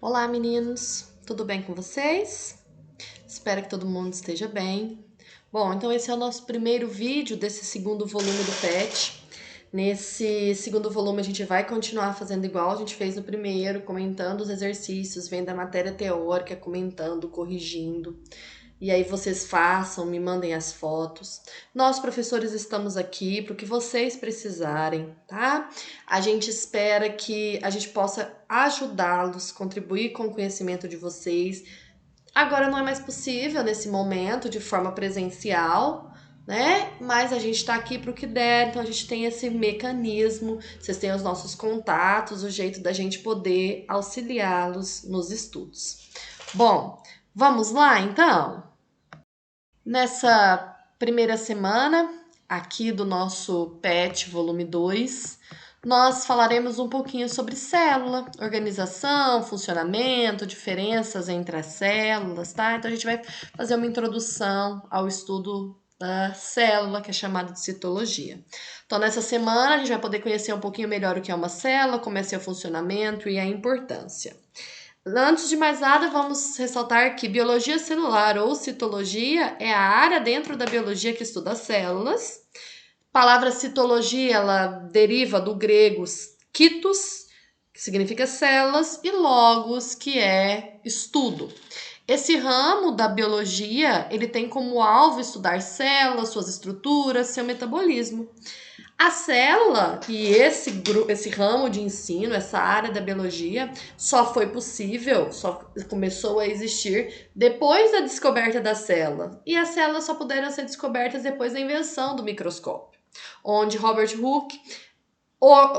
Olá, meninos! Tudo bem com vocês? Espero que todo mundo esteja bem. Bom, então esse é o nosso primeiro vídeo desse segundo volume do PET. Nesse segundo volume a gente vai continuar fazendo igual a gente fez no primeiro, comentando os exercícios, vendo a matéria teórica, comentando, corrigindo. E aí vocês façam, me mandem as fotos. Nós, professores, estamos aqui para o que vocês precisarem, tá? A gente espera que a gente possa ajudá-los, contribuir com o conhecimento de vocês. Agora não é mais possível nesse momento de forma presencial, né? Mas a gente está aqui para o que der, então a gente tem esse mecanismo, vocês têm os nossos contatos, o jeito da gente poder auxiliá-los nos estudos. Bom, vamos lá então? Nessa primeira semana aqui do nosso PET volume 2, nós falaremos um pouquinho sobre célula, organização, funcionamento, diferenças entre as células, tá? Então a gente vai fazer uma introdução ao estudo da célula, que é chamado de citologia. Então nessa semana a gente vai poder conhecer um pouquinho melhor o que é uma célula, como é seu funcionamento e a importância. Antes de mais nada, vamos ressaltar que biologia celular ou citologia é a área dentro da biologia que estuda as células. A palavra citologia, ela deriva do grego cytos, que significa células, e logos, que é estudo. Esse ramo da biologia, ele tem como alvo estudar células, suas estruturas, seu metabolismo. A célula e esse ramo de ensino, essa área da biologia, só foi possível, só começou a existir depois da descoberta da célula. E as células só puderam ser descobertas depois da invenção do microscópio, onde Robert Hooke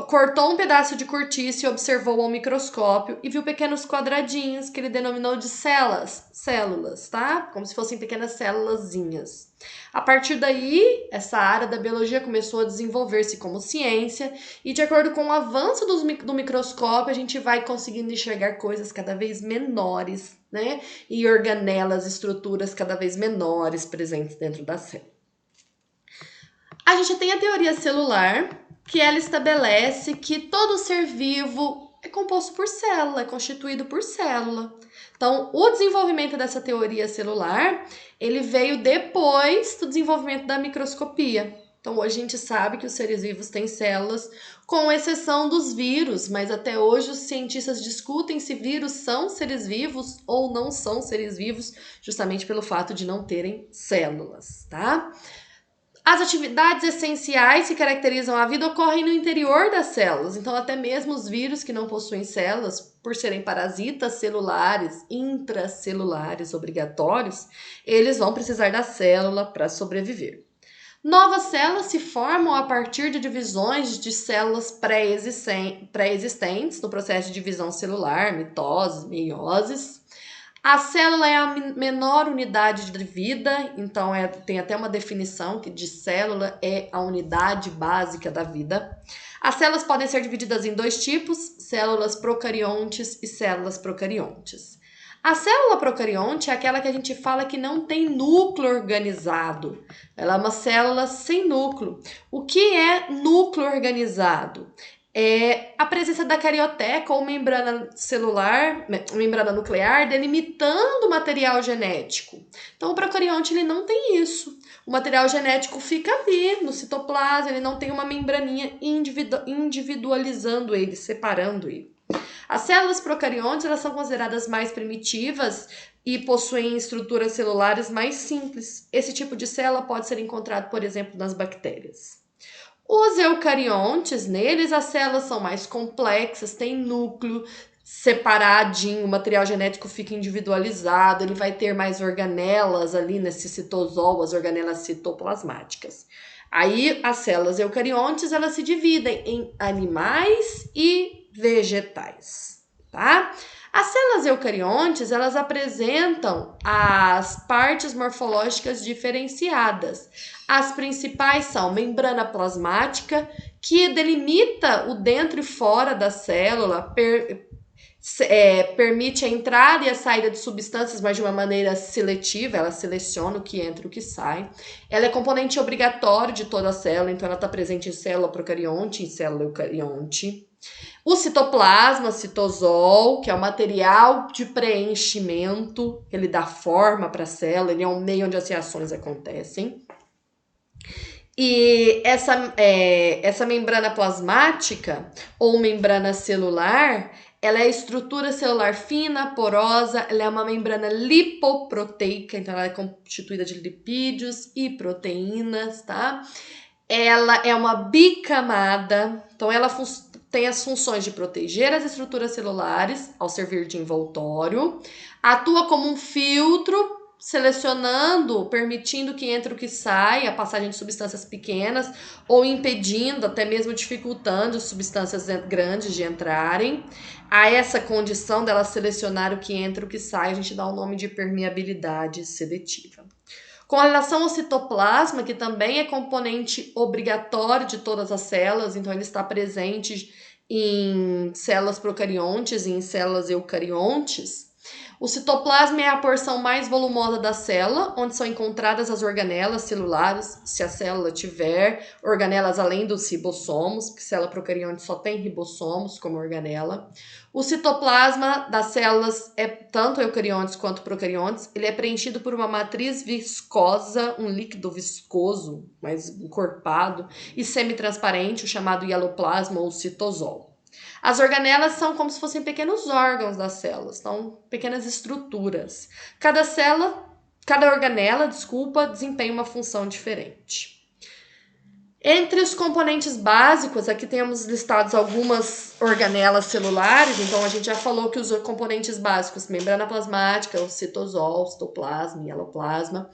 cortou um pedaço de cortiça e observou ao microscópio e viu pequenos quadradinhos que ele denominou de células, tá? Como se fossem pequenas célulazinhas. A partir daí, essa área da biologia começou a desenvolver-se como ciência e, de acordo com o avanço do microscópio, a gente vai conseguindo enxergar coisas cada vez menores, né? E organelas, estruturas cada vez menores presentes dentro da célula. A gente tem a teoria celular, que ela estabelece que todo ser vivo é composto por célula, é constituído por célula. Então, o desenvolvimento dessa teoria celular, ele veio depois do desenvolvimento da microscopia. Então, hoje a gente sabe que os seres vivos têm células, com exceção dos vírus, mas até hoje os cientistas discutem se vírus são seres vivos ou não são seres vivos, justamente pelo fato de não terem células, tá? As atividades essenciais que caracterizam a vida ocorrem no interior das células, então até mesmo os vírus que não possuem células, por serem parasitas celulares, intracelulares obrigatórios, eles vão precisar da célula para sobreviver. Novas células se formam a partir de divisões de células pré-existentes no processo de divisão celular, mitose, meiose. A célula é a menor unidade de vida, então tem até uma definição que de célula é a unidade básica da vida. As células podem ser divididas em dois tipos, células procariontes e células procariontes. A célula procarionte é aquela que a gente fala que não tem núcleo organizado. Ela é uma célula sem núcleo. O que é núcleo organizado? É a presença da carioteca ou membrana celular, membrana nuclear, delimitando o material genético. Então, o procarionte ele não tem isso. O material genético fica ali no citoplasma, ele não tem uma membraninha individualizando ele, separando ele. As células procariontes elas são consideradas mais primitivas e possuem estruturas celulares mais simples. Esse tipo de célula pode ser encontrado, por exemplo, nas bactérias. Os eucariontes, neles as células são mais complexas, tem núcleo separadinho, o material genético fica individualizado, ele vai ter mais organelas ali nesse citosol, as organelas citoplasmáticas. Aí as células eucariontes, elas se dividem em animais e vegetais, tá? As células eucariontes, elas apresentam as partes morfológicas diferenciadas. As principais são membrana plasmática, que delimita o dentro e fora da célula, permite a entrada e a saída de substâncias, mas de uma maneira seletiva, ela seleciona o que entra e o que sai. Ela é componente obrigatório de toda a célula, então ela está presente em célula procarionte, em célula eucarionte. O citoplasma, citosol, que é o material de preenchimento, ele dá forma para a célula, ele é um meio onde as reações acontecem. E essa membrana plasmática ou membrana celular, ela é estrutura celular fina, porosa, ela é uma membrana lipoproteica, então ela é constituída de lipídios e proteínas, tá? Ela é uma bicamada, então ela tem as funções de proteger as estruturas celulares ao servir de envoltório, atua como um filtro, selecionando, permitindo que entre o que sai, a passagem de substâncias pequenas, ou impedindo, até mesmo dificultando substâncias grandes de entrarem. A essa condição dela selecionar o que entra e o que sai, a gente dá o nome de permeabilidade seletiva. Com relação ao citoplasma, que também é componente obrigatório de todas as células, então ele está presente em células procariontes e em células eucariontes. O citoplasma é a porção mais volumosa da célula, onde são encontradas as organelas celulares, se a célula tiver organelas além dos ribossomos, porque célula procarionte só tem ribossomos como organela. O citoplasma das células, tanto eucariontes quanto procariontes, ele é preenchido por uma matriz viscosa, um líquido viscoso, mais encorpado, e semitransparente, o chamado hialoplasma ou citosol. As organelas são como se fossem pequenos órgãos das células, são pequenas estruturas. Cada organela, desempenha uma função diferente. Entre os componentes básicos, aqui temos listados algumas organelas celulares, então a gente já falou que os componentes básicos, membrana plasmática, o citosol, citoplasma, hialoplasma,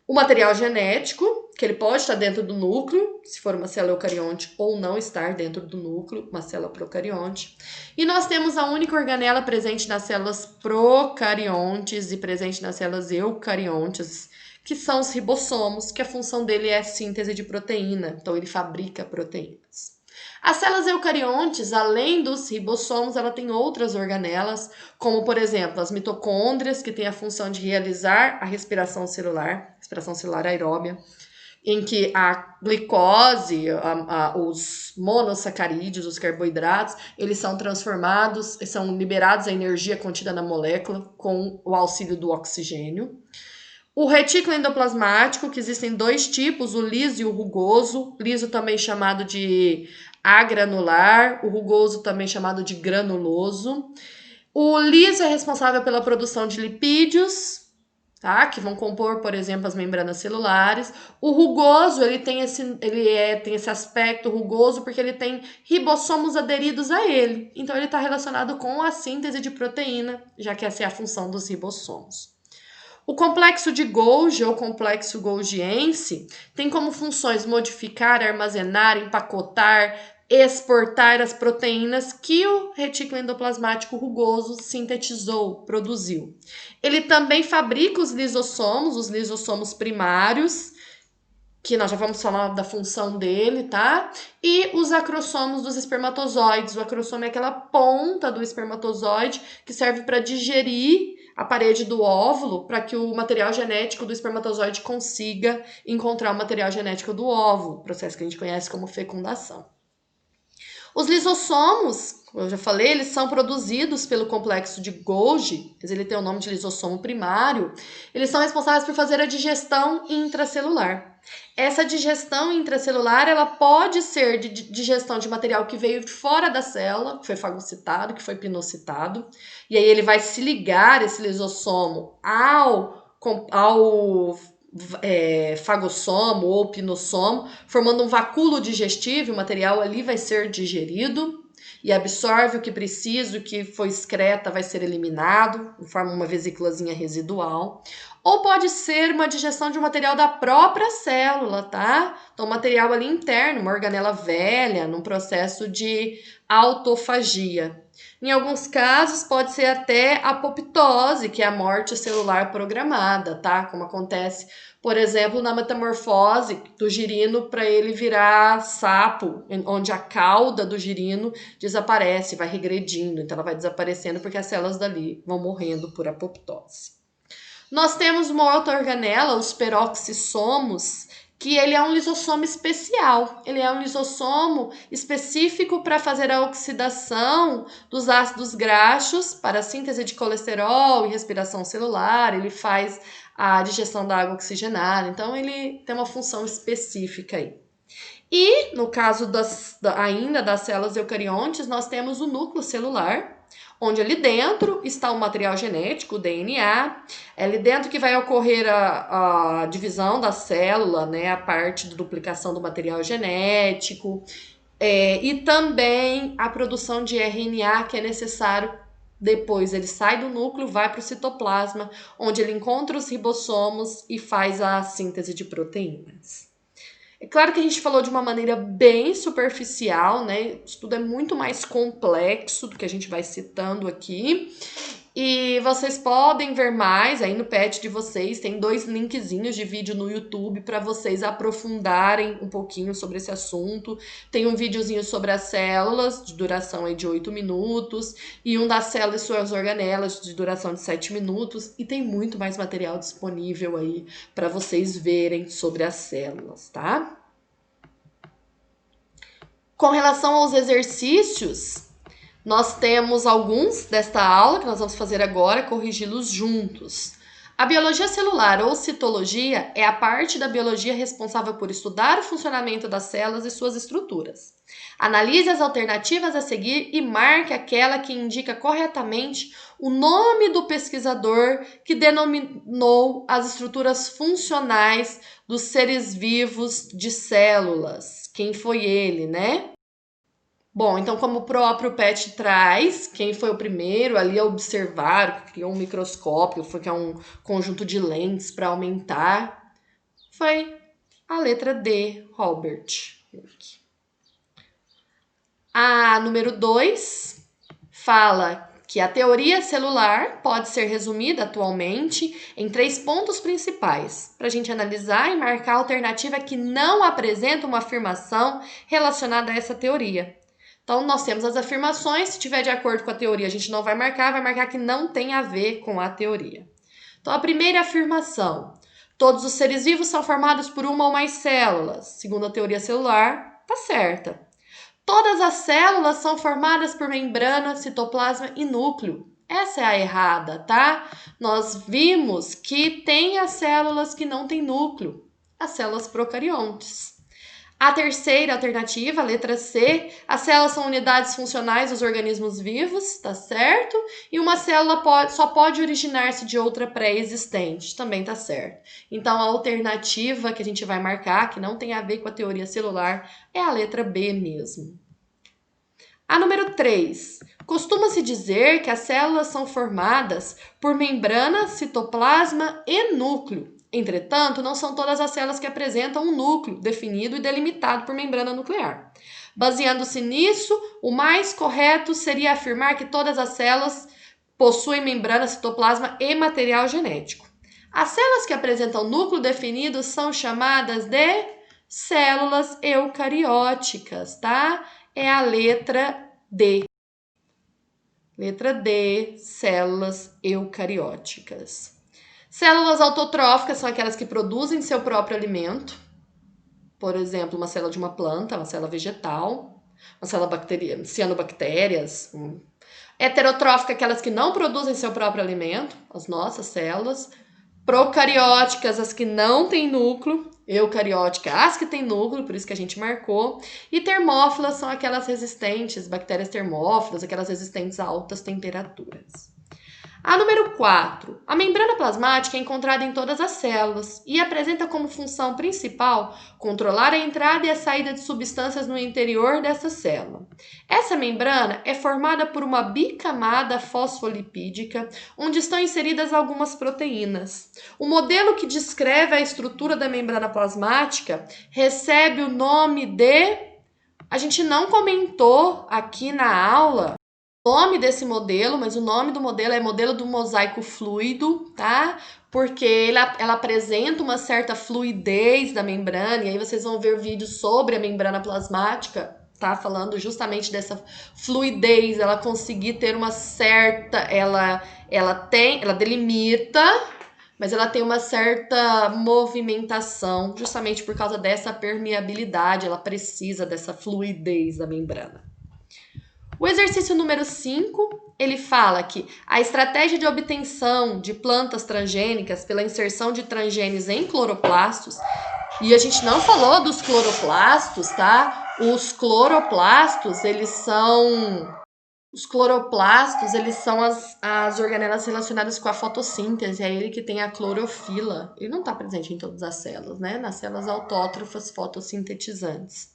o material genético, que ele pode estar dentro do núcleo, se for uma célula eucarionte, ou não estar dentro do núcleo, uma célula procarionte. E nós temos a única organela presente nas células procariontes e presente nas células eucariontes, que são os ribossomos, que a função dele é a síntese de proteína, então ele fabrica proteínas. As células eucariontes, além dos ribossomos, ela tem outras organelas, como, por exemplo, as mitocôndrias, que têm a função de realizar a respiração celular aeróbia, em que a glicose, os monossacarídeos, os carboidratos, eles são transformados, são liberados a energia contida na molécula com o auxílio do oxigênio. O retículo endoplasmático, que existem dois tipos, o liso e o rugoso, liso também chamado de agranular, o rugoso também chamado de granuloso. O liso é responsável pela produção de lipídios, tá? Que vão compor, por exemplo, as membranas celulares. O rugoso, ele tem esse aspecto rugoso porque ele tem ribossomos aderidos a ele. Então, ele está relacionado com a síntese de proteína, já que essa é a função dos ribossomos. O complexo de Golgi, ou complexo golgiense, tem como funções modificar, armazenar, empacotar, exportar as proteínas que o retículo endoplasmático rugoso sintetizou, produziu. Ele também fabrica os lisossomos primários, que nós já vamos falar da função dele, tá? E os acrossomos dos espermatozoides. O acrossomo é aquela ponta do espermatozoide que serve para digerir a parede do óvulo para que o material genético do espermatozoide consiga encontrar o material genético do óvulo, processo que a gente conhece como fecundação. Os lisossomos, como eu já falei, eles são produzidos pelo complexo de Golgi, ele tem o nome de lisossomo primário. Eles são responsáveis por fazer a digestão intracelular. Essa digestão intracelular, ela pode ser de digestão de material que veio de fora da célula, que foi fagocitado, que foi pinocitado, e aí ele vai se ligar, esse lisossomo, ao fagossomo ou pinossomo, formando um vacúolo digestivo, o material ali vai ser digerido e absorve o que precisa, o que foi excreta vai ser eliminado, forma uma vesículazinha residual. Ou pode ser uma digestão de um material da própria célula, tá? Então, material ali interno, uma organela velha, num processo de autofagia. Em alguns casos, pode ser até apoptose, que é a morte celular programada, tá? Como acontece, por exemplo, na metamorfose do girino para ele virar sapo, onde a cauda do girino desaparece, vai regredindo. Então, ela vai desaparecendo porque as células dali vão morrendo por apoptose. Nós temos uma outra organela, os peroxissomos, que ele é um lisossomo especial. Ele é um lisossomo específico para fazer a oxidação dos ácidos graxos para a síntese de colesterol e respiração celular. Ele faz a digestão da água oxigenada. Então, ele tem uma função específica aí. E, no caso ainda das células eucariontes, nós temos o núcleo celular, onde ali dentro está o material genético, o DNA. É ali dentro que vai ocorrer a divisão da célula, né, a parte de duplicação do material genético, e também a produção de RNA, que é necessário. Depois ele sai do núcleo, vai para o citoplasma, onde ele encontra os ribossomos e faz a síntese de proteínas. É claro que a gente falou de uma maneira bem superficial, né? Isso tudo é muito mais complexo do que a gente vai citando aqui. E vocês podem ver mais aí no pet de vocês. Tem 2 linkzinhos de vídeo no YouTube para vocês aprofundarem um pouquinho sobre esse assunto. Tem um videozinho sobre as células, de duração aí de 8 minutos. E um das células e suas organelas, de duração de 7 minutos. E tem muito mais material disponível aí para vocês verem sobre as células, tá? Com relação aos exercícios, nós temos alguns desta aula que nós vamos fazer agora, corrigi-los juntos. A biologia celular ou citologia é a parte da biologia responsável por estudar o funcionamento das células e suas estruturas. Analise as alternativas a seguir e marque aquela que indica corretamente o nome do pesquisador que denominou as estruturas funcionais dos seres vivos de células. Quem foi ele, né? Bom, então como o próprio PET traz, quem foi o primeiro ali a observar, que criou um microscópio, foi que é um conjunto de lentes para aumentar, foi a letra D, Robert. A número 2 fala que a teoria celular pode ser resumida atualmente em 3 pontos principais, para a gente analisar e marcar a alternativa que não apresenta uma afirmação relacionada a essa teoria. Então, nós temos as afirmações, se tiver de acordo com a teoria, a gente não vai marcar que não tem a ver com a teoria. Então, a primeira afirmação: todos os seres vivos são formados por uma ou mais células. Segundo a teoria celular, está certa. Todas as células são formadas por membrana, citoplasma e núcleo. Essa é a errada, tá? Nós vimos que tem as células que não têm núcleo, as células procariontes. A terceira alternativa, a letra C, as células são unidades funcionais dos organismos vivos, tá certo? E uma célula só pode originar-se de outra pré-existente, também tá certo. Então, a alternativa que a gente vai marcar, que não tem a ver com a teoria celular, é a letra B mesmo. A número 3. Costuma-se dizer que as células são formadas por membrana, citoplasma e núcleo. Entretanto, não são todas as células que apresentam um núcleo definido e delimitado por membrana nuclear. Baseando-se nisso, o mais correto seria afirmar que todas as células possuem membrana, citoplasma e material genético. As células que apresentam núcleo definido são chamadas de células eucarióticas, tá? É a letra D. Letra D, células eucarióticas. Células autotróficas são aquelas que produzem seu próprio alimento. Por exemplo, uma célula de uma planta, uma célula vegetal, uma célula bacteriana, cianobactérias. Heterotrófica, aquelas que não produzem seu próprio alimento, as nossas células. Procarióticas, as que não têm núcleo. Eucariótica, as que têm núcleo, por isso que a gente marcou. E termófilas são aquelas resistentes, bactérias termófilas, aquelas resistentes a altas temperaturas. A número 4. A membrana plasmática é encontrada em todas as células e apresenta como função principal controlar a entrada e a saída de substâncias no interior dessa célula. Essa membrana é formada por uma bicamada fosfolipídica, onde estão inseridas algumas proteínas. O modelo que descreve a estrutura da membrana plasmática recebe o nome de... A gente não comentou aqui na aula nome desse modelo, mas o nome do modelo é modelo do mosaico fluido, tá? Porque ela apresenta uma certa fluidez da membrana, e aí vocês vão ver vídeos sobre a membrana plasmática, tá? Falando justamente dessa fluidez, ela conseguir ter uma certa, ela delimita, mas ela tem uma certa movimentação, justamente por causa dessa permeabilidade, ela precisa dessa fluidez da membrana. O exercício número 5, ele fala que a estratégia de obtenção de plantas transgênicas pela inserção de transgenes em cloroplastos, e a gente não falou dos cloroplastos, tá? Os cloroplastos, eles são as organelas relacionadas com a fotossíntese, é ele que tem a clorofila. Ele não está presente em todas as células, né? Nas células autótrofas fotossintetizantes.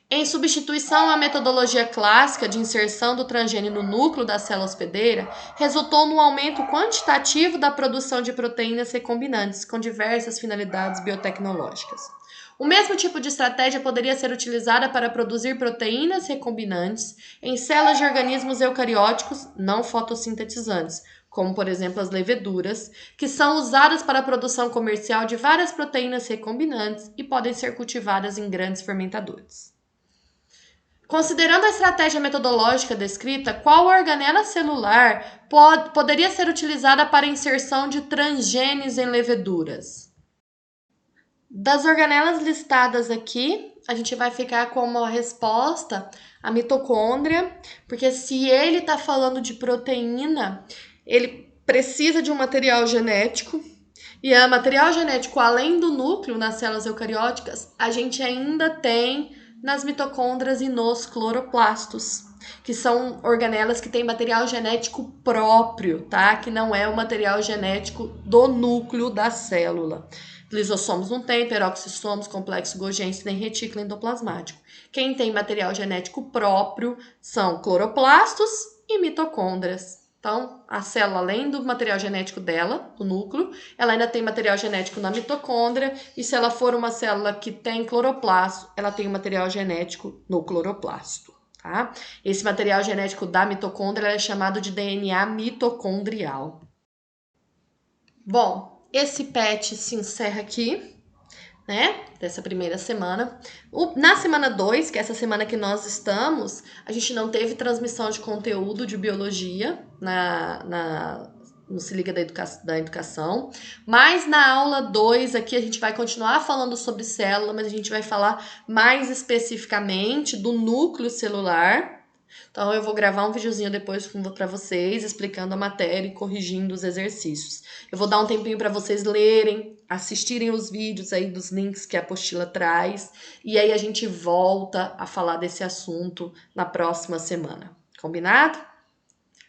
Em substituição à metodologia clássica de inserção do transgênio no núcleo da célula hospedeira, resultou no aumento quantitativo da produção de proteínas recombinantes com diversas finalidades biotecnológicas. O mesmo tipo de estratégia poderia ser utilizada para produzir proteínas recombinantes em células de organismos eucarióticos não fotossintetizantes, como por exemplo as leveduras, que são usadas para a produção comercial de várias proteínas recombinantes e podem ser cultivadas em grandes fermentadores. Considerando a estratégia metodológica descrita, qual organela celular poderia ser utilizada para a inserção de transgenes em leveduras? Das organelas listadas aqui, a gente vai ficar como a resposta a mitocôndria, porque se ele está falando de proteína, ele precisa de um material genético, e o material genético, além do núcleo nas células eucarióticas, a gente ainda tem nas mitocôndrias e nos cloroplastos, que são organelas que têm material genético próprio, tá? Que não é o material genético do núcleo da célula. Lisossomos não tem, peroxissomos, complexo Golgi nem retículo endoplasmático. Quem tem material genético próprio são cloroplastos e mitocôndrias. Então, a célula, além do material genético dela, do núcleo, ela ainda tem material genético na mitocôndria, e se ela for uma célula que tem cloroplasto, ela tem material genético no cloroplasto, tá? Esse material genético da mitocôndria é chamado de DNA mitocondrial. Bom, esse PET se encerra aqui, né, dessa primeira semana. Na semana 2, que é essa semana que nós estamos, a gente não teve transmissão de conteúdo de biologia no Se Liga da Educação, mas na aula 2 aqui a gente vai continuar falando sobre célula, mas a gente vai falar mais especificamente do núcleo celular. Então eu vou gravar um videozinho depois para vocês explicando a matéria e corrigindo os exercícios. Eu vou dar um tempinho para vocês lerem, assistirem os vídeos aí dos links que a apostila traz, e aí a gente volta a falar desse assunto na próxima semana. Combinado?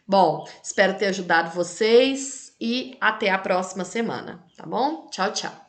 Bom, espero ter ajudado vocês e até a próxima semana, tá bom? Tchau, tchau.